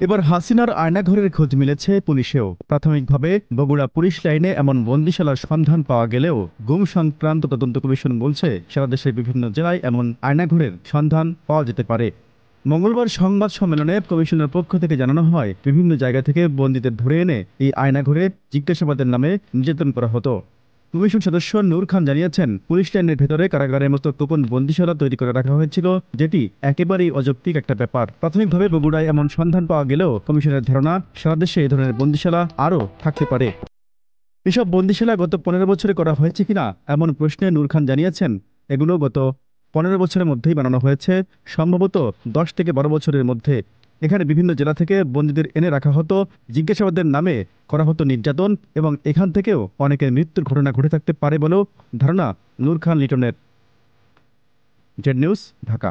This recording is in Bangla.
এবার হাসিনার আয়নাঘরের খোঁজ মিলেছে পুলিশেও। প্রাথমিকভাবে বগুড়া পুলিশ লাইনে এমন বন্দিশালার সন্ধান পাওয়া গেলেও গুম সংক্রান্ত তদন্ত কমিশন বলছে সারা দেশের বিভিন্ন জেলায় এমন আয়নাঘরের সন্ধান পাওয়া যেতে পারে। মঙ্গলবার সংবাদ সম্মেলনে কমিশনের পক্ষ থেকে জানানো হয়, বিভিন্ন জায়গা থেকে বন্দীদের ধরে এনে এই আয়নাঘরে জিজ্ঞাসাবাদের নামে নির্যাতন করা হতো। কমিশন সদস্য নূর খান জানিয়েছেন, পুলিশ লাইনের ভেতরে কারাগারের মতো গোপন বন্দিশালা তৈরি করে রাখা হয়েছিল, যেটি একেবারেই অযৌক্তিক একটা ব্যাপার। প্রাথমিকভাবে বগুড়ায় এমন সন্ধান পাওয়া গেলেও কমিশনের ধারণা সারা দেশে এই ধরনের বন্দিশালা আরও থাকতে পারে। এসব বন্দিশালা গত 15 বছরে করা হয়েছে কিনা এমন প্রশ্নে নূর খান জানিয়েছেন, এগুলো গত 15 বছরের মধ্যেই বানানো হয়েছে, সম্ভবত 10 থেকে 12 বছরের মধ্যে। এখানে বিভিন্ন জেলা থেকে বন্দীদের এনে রাখা হতো, জিজ্ঞাসাবাদের নামে করা হতো নির্যাতন, এবং এখান থেকেও অনেকের মৃত্যুর ঘটনা ঘটে থাকতে পারে বলেও ধারণা নূর খান লিটনের। Z news, Dhaka.